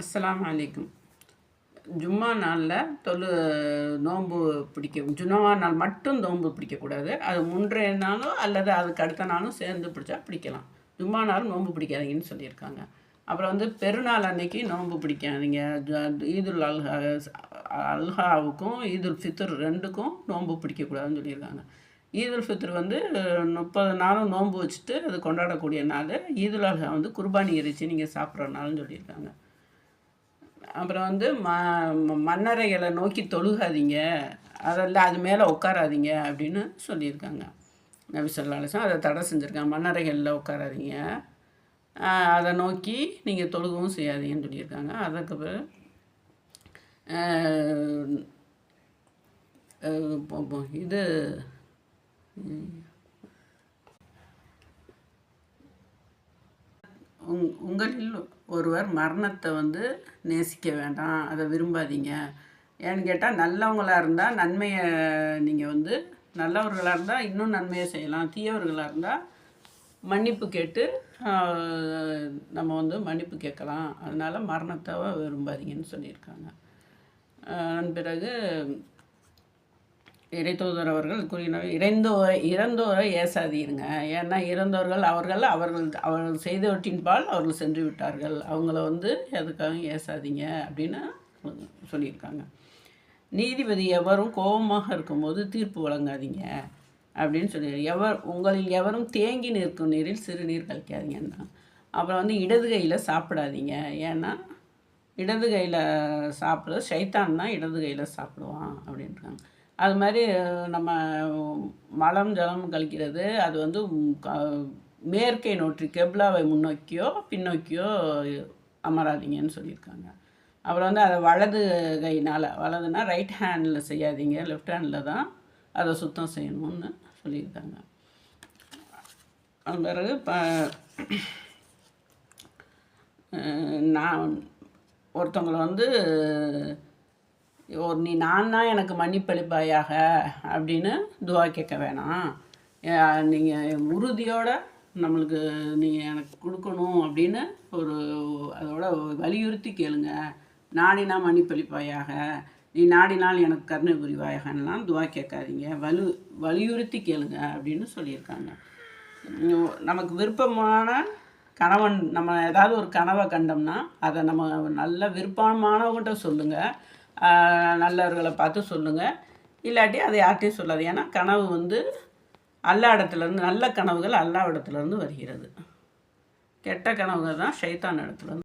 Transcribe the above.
அஸ்ஸலாமு அலைக்கும். ஜும்மா நாளில் நோன்பு ஜும்மா நாள் மட்டும் நோன்பு பிடிக்கக்கூடாது. அது முன்றைய நாளோ அல்லது அதுக்கு அடுத்த நாளும் சேர்ந்து பிடிச்சா பிடிக்கலாம். ஜும்மா நாள் நோன்பு பிடிக்காதீங்கன்னு சொல்லியிருக்காங்க. அப்புறம் பெருநாள் அன்னைக்கு நோன்பு பிடிக்காதீங்க. ஈதுல் அல்ஹாவுக்கும் ஈதுல் ஃபித்ர் ரெண்டுக்கும் நோன்பு பிடிக்கக்கூடாதுன்னு சொல்லியிருக்காங்க. ஈதுல் ஃபித்ர் 30 நாளும் நோன்பு வச்சுட்டு அது கொண்டாடக்கூடிய நாள். ஈதுல் அல்ஹா குர்பானி இறைச்சி நீங்கள் சாப்பிட்ற நாள்னு சொல்லியிருக்காங்க. அப்புறம் மண்ணறைகளை நோக்கி தொழுகாதீங்க, அதெல்லாம் அது மேலே உட்காராதீங்க அப்படின்னு சொல்லியிருக்காங்க. நபி ஸல்லல்லாஹு அலைஹி வஸல்லம் அதை தடை செஞ்சுருக்காங்க. மண்ணறைகளில் உட்காராதீங்க, அதை நோக்கி நீங்கள் தொழுகவும் செய்யாதீங்கன்னு சொல்லியிருக்காங்க. அதுக்கு பிறகு இது உங்களில் ஒருவர் மரணத்தை நேசிக்க வேண்டாம், அதை விரும்பாதீங்க. ஏன்னு கேட்டால் நல்லவங்களாக இருந்தால் நன்மையை நீங்கள் நல்லவர்களாக இருந்தால் இன்னும் நன்மையை செய்யலாம். தீயவர்களாக இருந்தால் மன்னிப்பு கேட்டு நம்ம மன்னிப்பு கேட்கலாம். அதனால் மரணத்தை விரும்பாதீங்கன்னு சொல்லியிருக்காங்க. அதன் பிறகு இறைத்தூதர் அவர்கள் கூறினார், இறந்தோரை ஏசாதீருங்க. ஏன்னா இறந்தவர்கள் அவர்கள் செய்தவற்றின்பால் அவர்கள் சென்று விட்டார்கள். அவங்கள எதுக்காக ஏசாதீங்க அப்படின்னு சொல்லியிருக்காங்க. நீதிபதி எவரும் கோபமாக இருக்கும்போது தீர்ப்பு வழங்காதீங்க அப்படின்னு சொல்லி உங்களில் எவரும் தேங்கி நிற்கும் நீரில் சிறுநீர் கழிக்காதீங்கன்னா. அப்புறம் இடது கையில் சாப்பிடாதீங்க. ஏன்னா இடது கையில் சாப்பிட்றது ஷைத்தான் தான் இடது கையில் சாப்பிடுவான் அப்படின்றாங்க. அது மாதிரி நம்ம மலம் ஜலம் கழிக்கிறது அது மேற்கை நோக்கி கெப்லாவை முன்னோக்கியோ பின்னோக்கியோ அமராதிங்கன்னு சொல்லியிருக்காங்க. அப்புறம் அதை வலது கையினால், வலதுனா ரைட் ஹேண்டில் செய்யாதீங்க, லெஃப்ட் ஹேண்டில் தான் அதை சுத்தம் செய்யணும்னு சொல்லியிருக்காங்க. அது பிறகு நான் ஒருத்தவங்களை நான்னா எனக்கு மன்னிப்பளிப்பாயாக அப்படின்னு துவா கேட்க வேணாம். நீங்கள் உறுதியோடு நம்மளுக்கு நீங்கள் எனக்கு கொடுக்கணும் அப்படின்னு அதோட வலியுறுத்தி கேளுங்க. நாடினா மன்னிப்பளிப்பாயாக, நீ நாடினால் எனக்கு கருணை புரிவாயாகலாம் துவா கேட்காதீங்க, வலியுறுத்தி கேளுங்க அப்படின்னு சொல்லியிருக்காங்க. நமக்கு விருப்பமான கணவன், நம்ம ஏதாவது ஒரு கனவை கண்டோம்னா அதை நம்ம நல்ல விருப்பமானவங்கிட்ட சொல்லுங்கள், நல்லவர்களை பார்த்து சொல்லுங்கள். இல்லாட்டி அதை யார்கிட்டையும் சொல்லாது. ஏன்னா கனவு அல்லா இடத்துலேருந்து, நல்ல கனவுகள் அல்லா இடத்துலேருந்து வருகிறது. கெட்ட கனவுகள் தான் ஷைத்தான் இடத்துலேருந்து